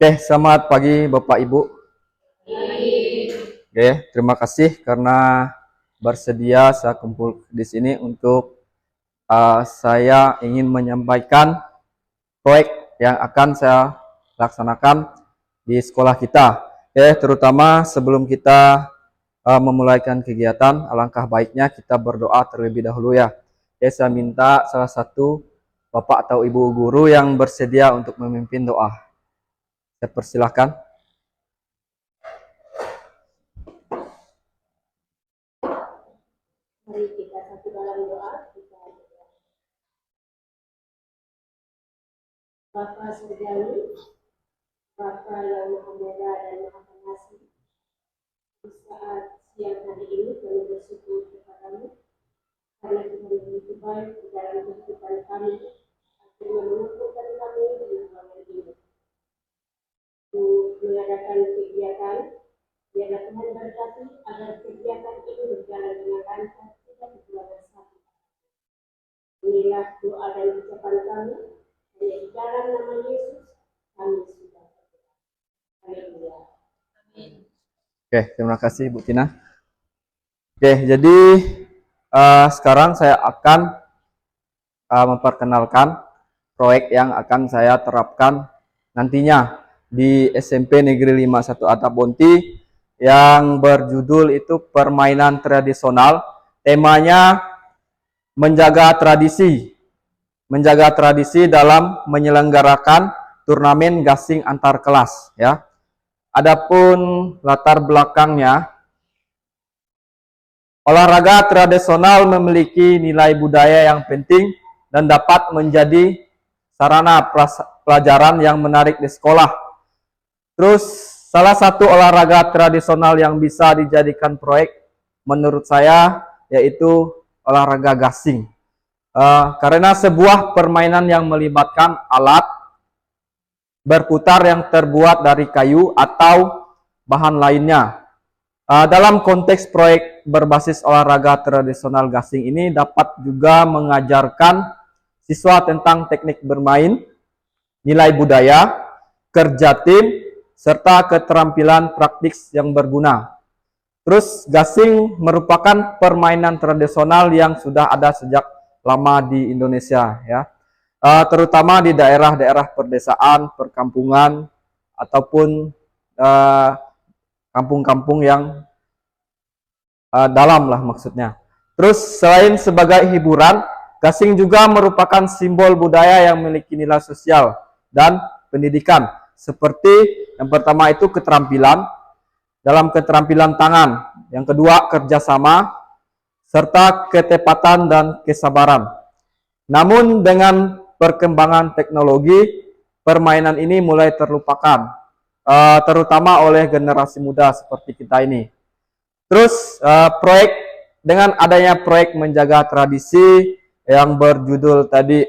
Oke, selamat pagi Bapak Ibu. Oke, terima kasih karena bersedia saya kumpul di sini untuk saya ingin menyampaikan proyek yang akan saya laksanakan di sekolah kita. Oke, terutama sebelum kita memulaikan kegiatan, alangkah baiknya kita berdoa terlebih dahulu ya. Oke, saya minta salah satu Bapak atau Ibu guru yang bersedia untuk memimpin doa. Saya persilahkan. Mari kita satu dalam doa. Bapa surgawi, Bapa yang maha muda dan maha pengasih, di saat siang hari ini kami bersyukur kepadamu karena Tuhan begitu baik di dalam kehidupan kami, akhirnya mengumpulkan kami di ruangan ini untuk mengadakan kegiatan. Biarlah Tuhan berkati agar kegiatan ini berjalan dengan lancar, tidak kekurangan satu. Inilah doa dan ucapan kami. Hanya di dalam nama Yesus kami sudah berdoa. Haleluya. Amin. Oke, terima kasih Bu Tina. Oke, jadi sekarang saya akan memperkenalkan proyek yang akan saya terapkan nantinya di SMP Negeri 51 Atap Bonti yang berjudul itu permainan tradisional. Temanya menjaga tradisi dalam menyelenggarakan turnamen gasing antar kelas ya. Adapun latar belakangnya, olahraga tradisional memiliki nilai budaya yang penting dan dapat menjadi sarana pelajaran yang menarik di sekolah. Terus salah satu olahraga tradisional yang bisa dijadikan proyek menurut saya yaitu olahraga gasing. Karena sebuah permainan yang melibatkan alat berputar yang terbuat dari kayu atau bahan lainnya. Dalam konteks proyek berbasis olahraga tradisional gasing ini dapat juga mengajarkan siswa tentang teknik bermain, nilai budaya, kerja tim, serta keterampilan praktis yang berguna. Terus gasing merupakan permainan tradisional yang sudah ada sejak lama di Indonesia ya. Terutama di daerah-daerah perdesaan, perkampungan, ataupun kampung-kampung yang dalam lah maksudnya. Terus selain sebagai hiburan, gasing juga merupakan simbol budaya yang memiliki nilai sosial dan pendidikan. Seperti yang pertama itu keterampilan, dalam keterampilan tangan. Yang kedua kerjasama, serta ketepatan dan kesabaran. Namun dengan perkembangan teknologi, permainan ini mulai terlupakan, terutama oleh generasi muda seperti kita ini. Terus dengan adanya proyek menjaga tradisi yang berjudul tadi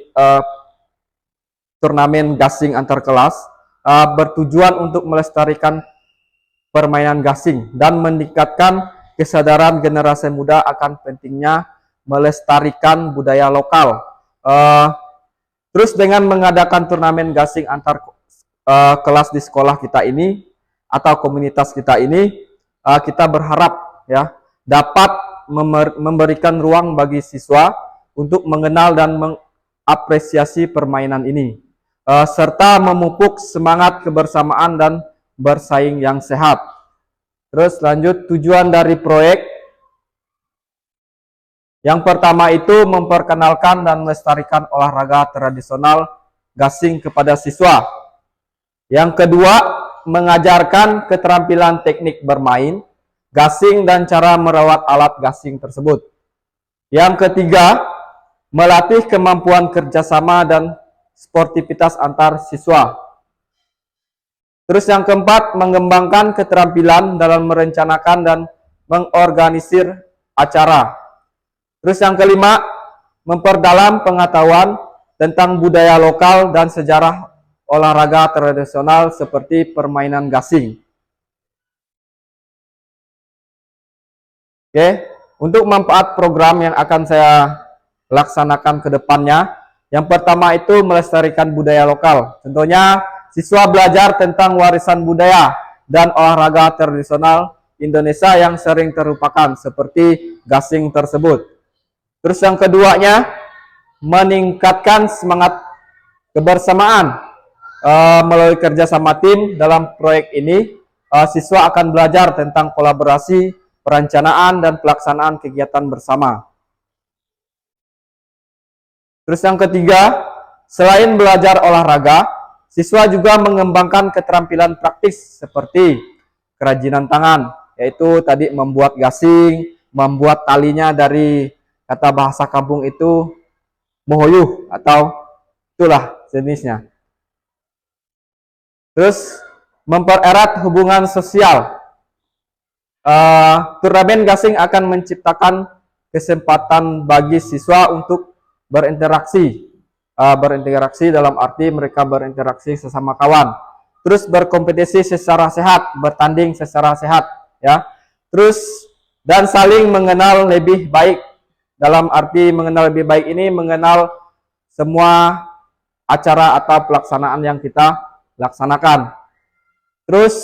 turnamen gasing antar kelas, bertujuan untuk melestarikan permainan gasing dan meningkatkan kesadaran generasi muda akan pentingnya melestarikan budaya lokal. Terus dengan mengadakan turnamen gasing antar kelas di sekolah kita ini atau komunitas kita ini, kita berharap ya dapat memberikan ruang bagi siswa untuk mengenal dan mengapresiasi permainan ini, serta memupuk semangat kebersamaan dan bersaing yang sehat. Terus lanjut, tujuan dari proyek yang pertama itu memperkenalkan dan melestarikan olahraga tradisional gasing kepada siswa. Yang kedua, mengajarkan keterampilan teknik bermain gasing dan cara merawat alat gasing tersebut. Yang ketiga, melatih kemampuan kerjasama dan sportivitas antar siswa. Terus yang keempat, mengembangkan keterampilan dalam merencanakan dan mengorganisir acara. Terus yang kelima, memperdalam pengetahuan tentang budaya lokal dan sejarah olahraga tradisional seperti permainan gasing. Oke, untuk manfaat program yang akan saya laksanakan ke depannya, yang pertama itu melestarikan budaya lokal. Contohnya siswa belajar tentang warisan budaya dan olahraga tradisional Indonesia yang sering terlupakan seperti gasing tersebut. Terus yang keduanya, meningkatkan semangat kebersamaan melalui kerjasama tim dalam proyek ini. Siswa akan belajar tentang kolaborasi, perencanaan, dan pelaksanaan kegiatan bersama. Terus yang ketiga, selain belajar olahraga, siswa juga mengembangkan keterampilan praktis seperti kerajinan tangan, yaitu tadi membuat gasing, membuat talinya dari kata bahasa kampung itu mohoyuh atau itulah jenisnya. Terus mempererat hubungan sosial. Turnamen gasing akan menciptakan kesempatan bagi siswa untuk berinteraksi dalam arti mereka berinteraksi sesama kawan, terus berkompetisi secara sehat, bertanding secara sehat, ya. Terus dan saling mengenal lebih baik. Dalam arti mengenal lebih baik ini mengenal semua acara atau pelaksanaan yang kita laksanakan. Terus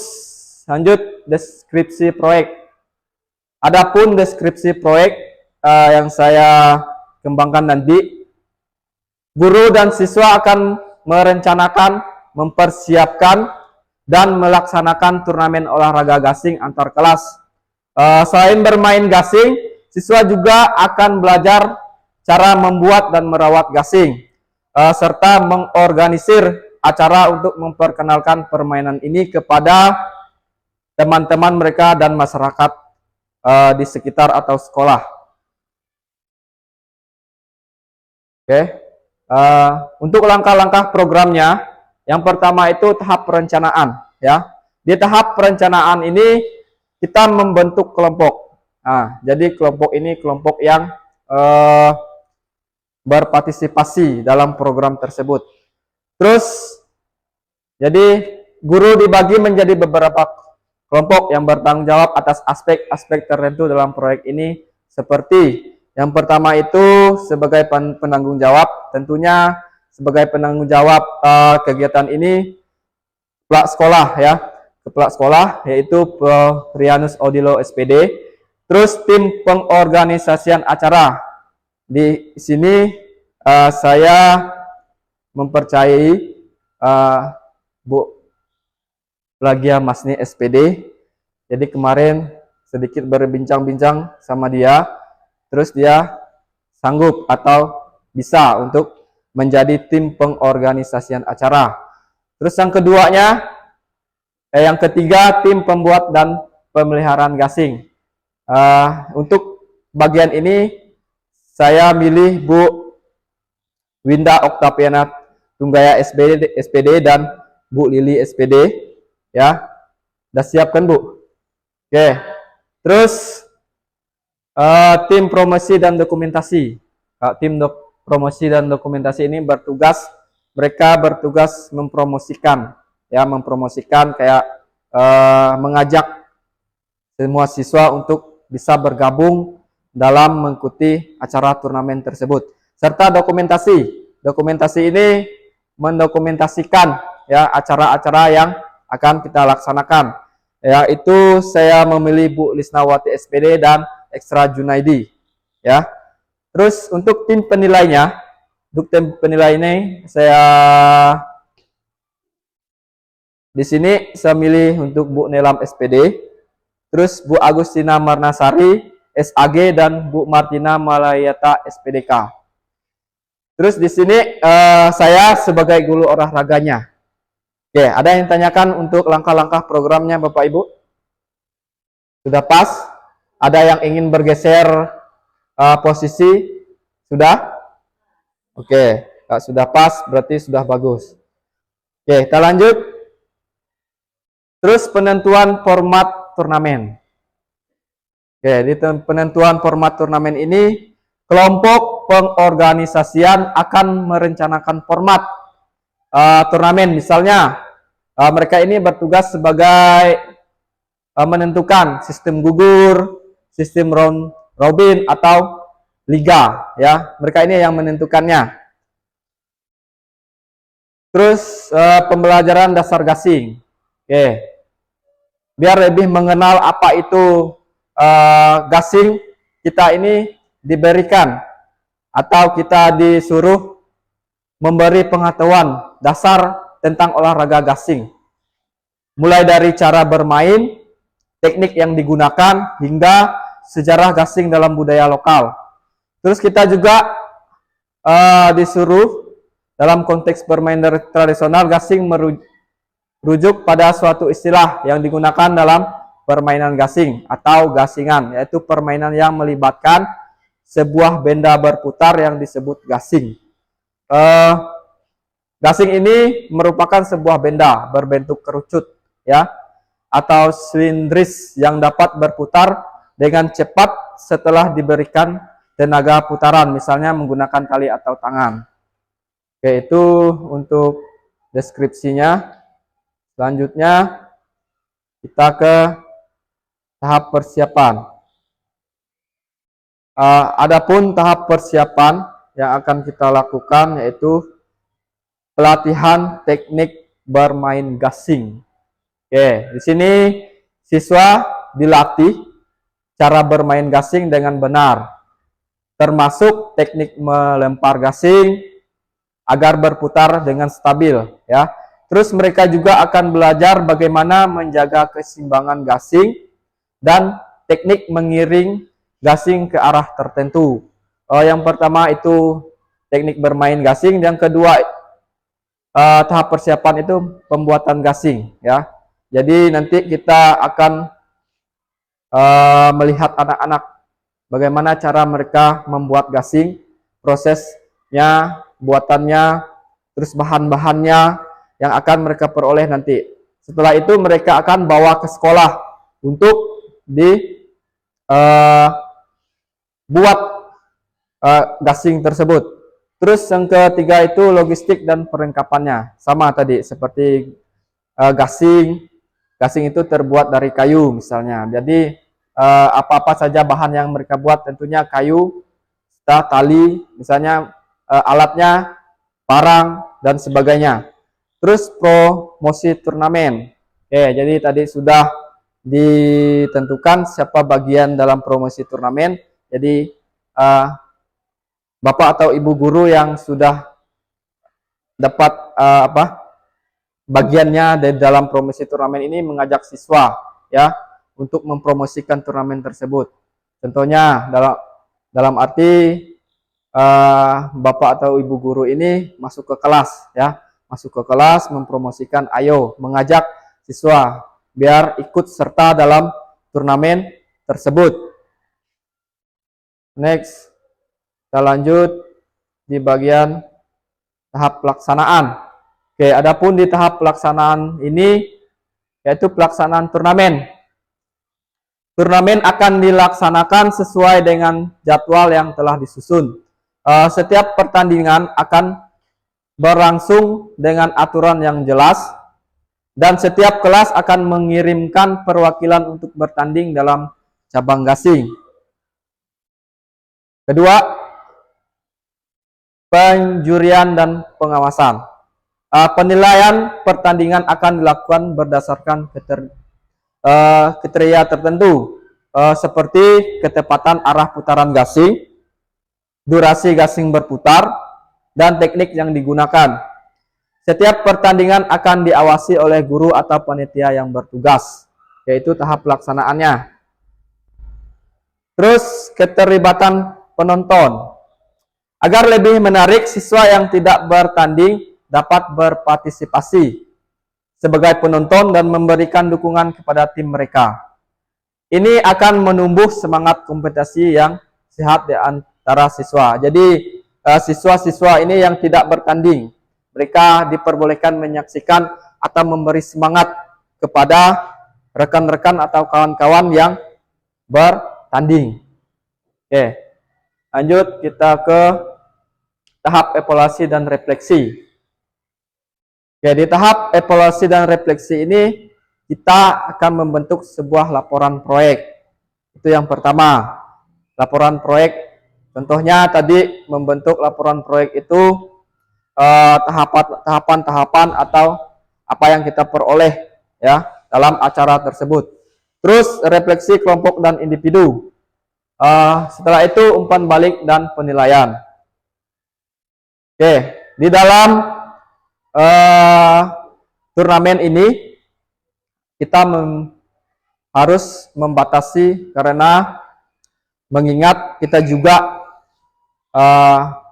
lanjut deskripsi proyek. Adapun deskripsi proyek yang saya kembangkan nanti, guru dan siswa akan merencanakan, mempersiapkan, dan melaksanakan turnamen olahraga gasing antar kelas. Selain bermain gasing, siswa juga akan belajar cara membuat dan merawat gasing, serta mengorganisir acara untuk memperkenalkan permainan ini kepada teman-teman mereka dan masyarakat di sekitar atau sekolah. Oke. Untuk langkah-langkah programnya, yang pertama itu tahap perencanaan, ya. Di tahap perencanaan ini kita membentuk kelompok. Nah, jadi kelompok ini kelompok yang berpartisipasi dalam program tersebut. Terus, jadi guru dibagi menjadi beberapa kelompok yang bertanggung jawab atas aspek-aspek tertentu dalam proyek ini, seperti yang pertama itu sebagai penanggung jawab, tentunya sebagai penanggung jawab kegiatan ini kepala sekolah, ya, kepala sekolah yaitu Rianus Odilo SPD. Terus tim pengorganisasian acara, di sini saya mempercayai Bu Lagia Masni SPD. Jadi kemarin sedikit berbincang-bincang sama dia, terus dia sanggup atau bisa untuk menjadi tim pengorganisasian acara. Terus yang keduanya, yang ketiga, tim pembuat dan pemeliharaan gasing. Untuk bagian ini saya milih Bu Winda Oktaviana Tunggaya SPD dan Bu Lili SPD, ya. Udah siap kan, Bu? Oke. Terus tim promosi dan dokumentasi. Tim promosi dan dokumentasi ini mereka bertugas mempromosikan, ya, mempromosikan kayak mengajak semua siswa untuk bisa bergabung dalam mengikuti acara turnamen tersebut. Serta dokumentasi. Dokumentasi ini mendokumentasikan, ya, acara-acara yang akan kita laksanakan. Yaitu saya memilih Bu Lisnawati SPD dan Ekstra Junaidi, ya. Terus untuk tim penilainya, saya di sini saya milih untuk Bu Nelam SPD, terus Bu Agustina Marnasari SAG dan Bu Martina Malayata SPDK. Terus di sini saya sebagai guru olahraganya. Oke, ada yang tanyakan untuk langkah-langkah programnya Bapak Ibu? Sudah pas? Ada yang ingin bergeser posisi? Sudah? Oke, kalau sudah pas berarti sudah bagus. Oke, kita lanjut. Terus penentuan format turnamen. Oke, di penentuan format turnamen ini kelompok pengorganisasian akan merencanakan format turnamen. Misalnya mereka ini bertugas sebagai menentukan sistem gugur, sistem round robin atau liga, ya. Mereka ini yang menentukannya. Terus pembelajaran dasar gasing. Oke. Biar lebih mengenal apa itu gasing, kita ini diberikan atau kita disuruh memberi pengetahuan dasar tentang olahraga gasing. Mulai dari cara bermain, teknik yang digunakan, hingga sejarah gasing dalam budaya lokal. Terus kita juga disuruh dalam konteks bermain tradisional, gasing merujuk pada suatu istilah yang digunakan dalam permainan gasing atau gasingan, yaitu permainan yang melibatkan sebuah benda berputar yang disebut gasing. Gasing ini merupakan sebuah benda berbentuk kerucut, ya, atau silindris yang dapat berputar dengan cepat setelah diberikan tenaga putaran, misalnya menggunakan tali atau tangan. Oke, itu untuk deskripsinya. Selanjutnya kita ke tahap persiapan. Adapun tahap persiapan yang akan kita lakukan yaitu pelatihan teknik bermain gasing. Oke, di sini siswa dilatih cara bermain gasing dengan benar, termasuk teknik melempar gasing agar berputar dengan stabil, ya. Terus mereka juga akan belajar bagaimana menjaga keseimbangan gasing dan teknik mengiring gasing ke arah tertentu. Yang pertama itu teknik bermain gasing, yang kedua tahap persiapan itu pembuatan gasing, ya. Jadi nanti kita akan melihat anak-anak bagaimana cara mereka membuat gasing, prosesnya, buatannya, terus bahan-bahannya yang akan mereka peroleh nanti. Setelah itu mereka akan bawa ke sekolah untuk dibuat gasing tersebut. Terus yang ketiga itu logistik dan perlengkapannya. Sama tadi seperti gasing. Gasing itu terbuat dari kayu misalnya. Jadi apa-apa saja bahan yang mereka buat tentunya kayu, tali, misalnya alatnya, parang, dan sebagainya. Terus promosi turnamen. Jadi tadi sudah ditentukan siapa bagian dalam promosi turnamen. Jadi bapak atau ibu guru yang sudah dapat bagiannya dari dalam promosi turnamen ini mengajak siswa, ya, untuk mempromosikan turnamen tersebut. Contohnya dalam arti bapak atau ibu guru ini masuk ke kelas, ya, masuk ke kelas mempromosikan, ayo mengajak siswa biar ikut serta dalam turnamen tersebut. Next, kita lanjut di bagian tahap pelaksanaan. Oke, adapun di tahap pelaksanaan ini yaitu pelaksanaan turnamen. Turnamen akan dilaksanakan sesuai dengan jadwal yang telah disusun. Setiap pertandingan akan berlangsung dengan aturan yang jelas, dan setiap kelas akan mengirimkan perwakilan untuk bertanding dalam cabang gasing. Kedua, penjurian dan pengawasan. Penilaian pertandingan akan dilakukan berdasarkan kriteria tertentu, seperti ketepatan arah putaran gasing, durasi gasing berputar, dan teknik yang digunakan. Setiap pertandingan akan diawasi oleh guru atau panitia yang bertugas, yaitu tahap pelaksanaannya. Terus keterlibatan penonton. Agar lebih menarik, siswa yang tidak bertanding dapat berpartisipasi sebagai penonton dan memberikan dukungan kepada tim mereka. Ini akan menumbuh semangat kompetisi yang sehat di antara siswa. Jadi siswa-siswa ini yang tidak bertanding, mereka diperbolehkan menyaksikan atau memberi semangat kepada rekan-rekan atau kawan-kawan yang bertanding. Oke, lanjut kita ke tahap evaluasi dan refleksi. Oke, di tahap evaluasi dan refleksi ini kita akan membentuk sebuah laporan proyek. Itu yang pertama, laporan proyek. Contohnya tadi membentuk laporan proyek itu tahapan-tahapan atau apa yang kita peroleh ya dalam acara tersebut. Terus refleksi kelompok dan individu. Setelah itu umpan balik dan penilaian. Oke, di dalam turnamen ini kita harus membatasi karena mengingat kita juga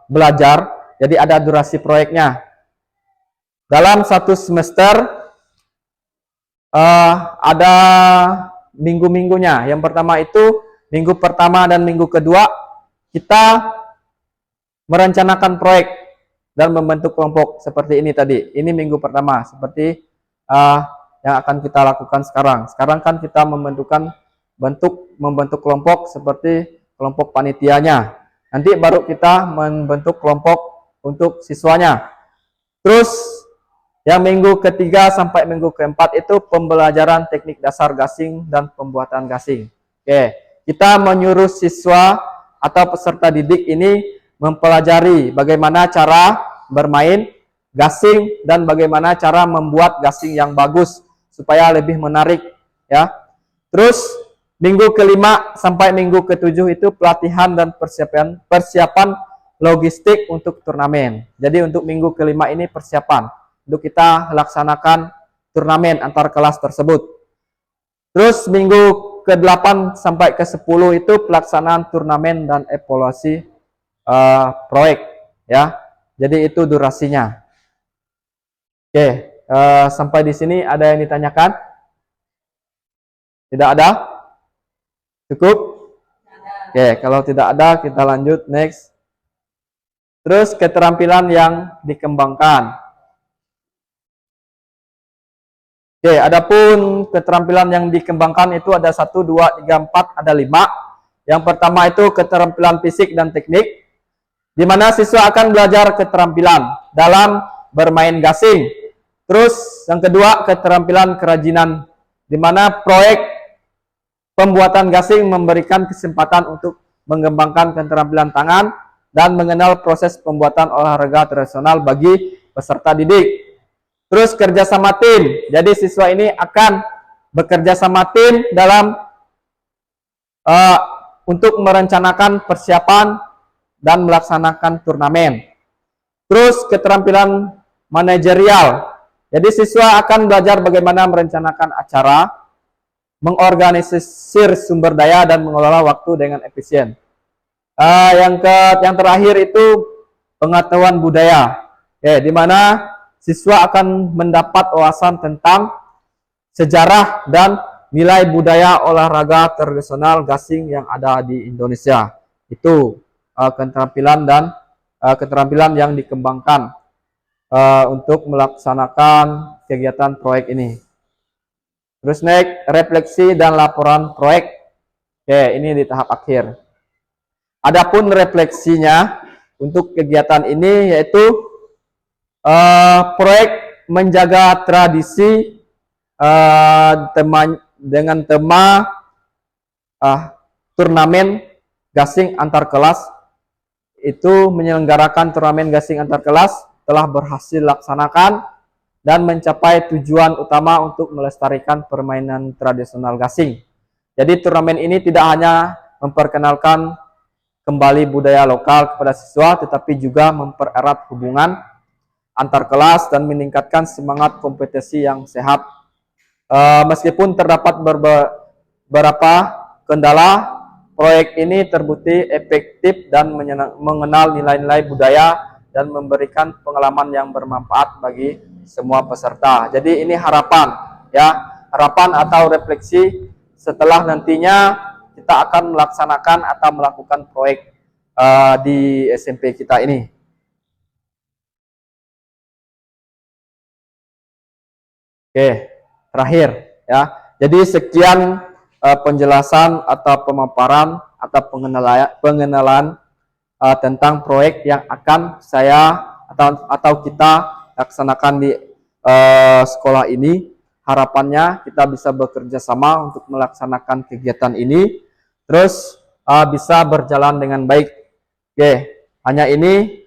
belajar, jadi ada durasi proyeknya. Dalam satu semester ada minggu-minggunya. Yang pertama itu minggu pertama dan minggu kedua kita merencanakan proyek dan membentuk kelompok seperti ini tadi. Ini minggu pertama seperti yang akan kita lakukan sekarang. Sekarang kan kita membentuk kelompok seperti kelompok panitianya. Nanti baru kita membentuk kelompok untuk siswanya. Terus yang minggu ketiga sampai minggu keempat itu pembelajaran teknik dasar gasing dan pembuatan gasing. Oke, kita menyuruh siswa atau peserta didik ini mempelajari bagaimana cara bermain gasing dan bagaimana cara membuat gasing yang bagus supaya lebih menarik ya. Terus minggu kelima sampai minggu ketujuh itu pelatihan dan persiapan logistik untuk turnamen. Jadi untuk minggu kelima ini persiapan untuk kita laksanakan turnamen antar kelas tersebut. Terus minggu ke-8 sampai ke-10 itu pelaksanaan turnamen dan evaluasi proyek ya. Jadi itu durasinya. Oke, sampai di sini ada yang ditanyakan? Tidak ada? Cukup? Oke, kalau tidak ada kita lanjut next. Terus keterampilan yang dikembangkan. Oke, adapun keterampilan yang dikembangkan itu ada 1, 2, 3, 4, ada 5. Yang pertama itu keterampilan fisik dan teknik, di mana siswa akan belajar keterampilan dalam bermain gasing. Terus yang kedua keterampilan kerajinan, di mana proyek pembuatan gasing memberikan kesempatan untuk mengembangkan keterampilan tangan dan mengenal proses pembuatan olahraga tradisional bagi peserta didik. Terus kerjasama tim, jadi siswa ini akan bekerja sama tim dalam untuk merencanakan persiapan dan melaksanakan turnamen. Terus keterampilan manajerial, jadi siswa akan belajar bagaimana merencanakan acara, mengorganisir sumber daya dan mengelola waktu dengan efisien. Yang terakhir itu pengetahuan budaya, di mana siswa akan mendapat wawasan tentang sejarah dan nilai budaya olahraga tradisional gasing yang ada di Indonesia. Itu keterampilan yang dikembangkan untuk melaksanakan kegiatan proyek ini. Terus next, refleksi dan laporan proyek. Oke, ini di tahap akhir. Adapun refleksinya untuk kegiatan ini yaitu proyek menjaga tradisi dengan tema turnamen gasing antar kelas. Itu menyelenggarakan turnamen gasing antar kelas telah berhasil laksanakan dan mencapai tujuan utama untuk melestarikan permainan tradisional gasing. Jadi turnamen ini tidak hanya memperkenalkan kembali budaya lokal kepada siswa, tetapi juga mempererat hubungan antar kelas dan meningkatkan semangat kompetisi yang sehat. Meskipun terdapat beberapa kendala, proyek ini terbukti efektif dan mengenal nilai-nilai budaya dan memberikan pengalaman yang bermanfaat bagi semua peserta. Jadi ini harapan atau refleksi setelah nantinya kita akan melaksanakan atau melakukan proyek di SMP kita ini. Oke, terakhir ya. Jadi sekian penjelasan atau pemaparan atau pengenalan tentang proyek yang akan saya atau kita laksanakan di sekolah ini. Harapannya kita bisa bekerja sama untuk melaksanakan kegiatan ini, terus bisa berjalan dengan baik. Oke, hanya ini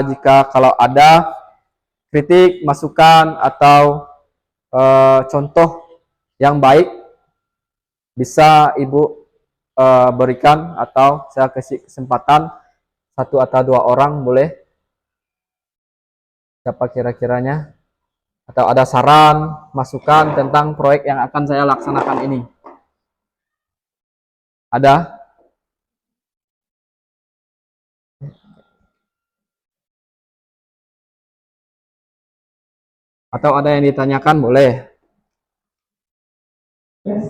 jika kalau ada kritik, masukan atau contoh yang baik bisa Ibu berikan, atau saya kasih kesempatan satu atau dua orang boleh. Siapa kira-kiranya? Atau ada saran, masukan tentang proyek yang akan saya laksanakan ini? Ada? Atau ada yang ditanyakan? Boleh. Yes.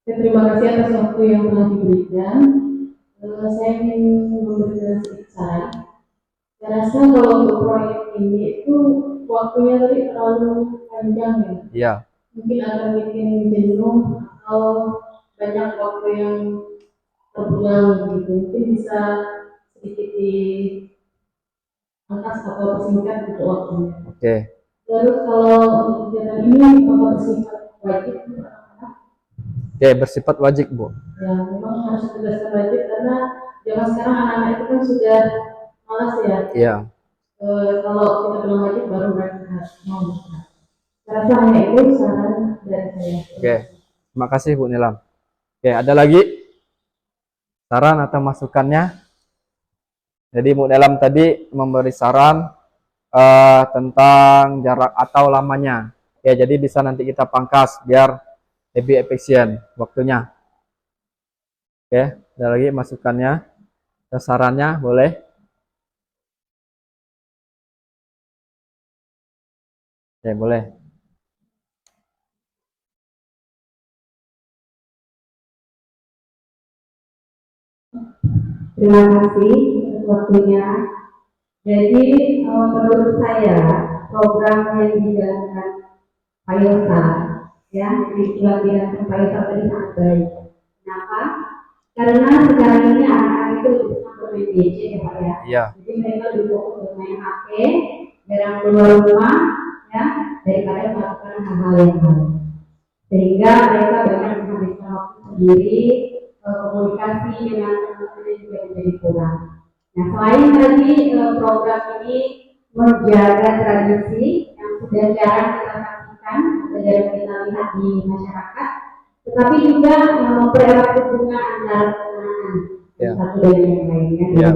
Terima kasih atas waktu yang telah diberikan. Saya ingin memberikan sedikit saran. Saya rasa kalau untuk proyek ini itu waktunya tadi terlalu panjang ya. Iya. Mungkin akan bikin jenuh atau banyak waktu yang terbuang gitu. Mungkin bisa sedikit diangkas atau persingkat untuk waktunya. Oke. Terus kalau untuk kegiatan ini apa bersifat wajib? Oke, bersifat wajib, Bu. Ya, memang harus tegaskan wajib karena zaman sekarang anak-anak itu kan sudah malas ya. Iya. Kalau kita bilang wajib baru mereka mau. Saya rasa hanya itu saran dari saya. Oke. Terima kasih, Bu Nilam. Oke, ada lagi saran atau masukannya? Jadi Bu Nilam tadi memberi saran tentang jarak atau lamanya. Ya, jadi bisa nanti kita pangkas biar lebih efisien waktunya. Oke, ada lagi masukannya, sarannya boleh. Oke, boleh. Terima kasih atas waktunya. Jadi menurut saya program yang dijalankan Pak Yosa ya di pelatihan Pak Yosa tadi sangat baik. Kenapa? Karena sekarang ini anak-anak itu lebih senang bermain gadget ya Pak ya. Iya. Jadi mereka lebih fokus bermain HP, jarang keluar rumah ya daripada melakukan hal-hal yang lain. Sehingga mereka banyak menghabiskan waktu sendiri, komunikasi dengan teman-teman juga menjadi kurang. Nah, selain tadi program ini menjaga tradisi yang sudah jarang kita saksikan, sudah jarang kita lihat di masyarakat, tetapi juga mempererat hubungan antar anak-anak satu dengan yang lainnya.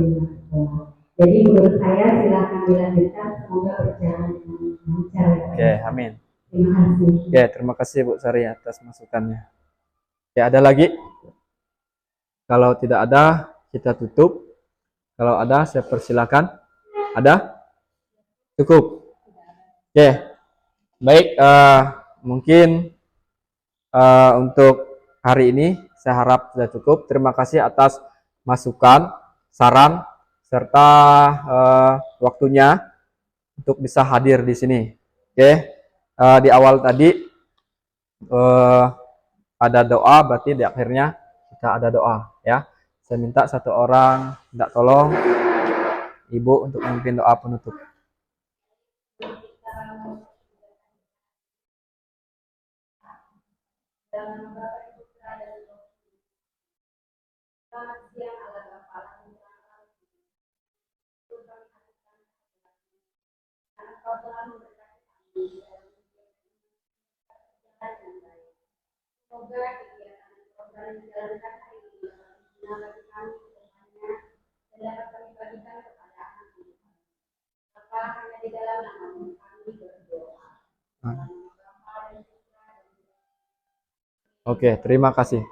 Jadi menurut saya silakan dilanjutkan, semoga berjalan dengan lancar. Oke, amin. Terima kasih. Oke, terima kasih Bu Sari atas masukannya. Oke, ada lagi? Kalau tidak ada, kita tutup. Kalau ada, saya persilakan. Ada? Cukup. Oke, baik. Mungkin untuk hari ini saya harap sudah cukup. Terima kasih atas masukan, saran, serta waktunya untuk bisa hadir di sini. Oke, di awal tadi ada doa, berarti di akhirnya kita ada doa ya. Saya minta satu orang tidak tolong Ibu untuk memimpin doa penutup. Semoga kegiatan program yang dijalankan hari ini dapat berguna bagi kami semuanya dan dapat kami bagikan kepada anak-anak. Maka hanya di dalam nama kami berdoa. Oke, terima kasih.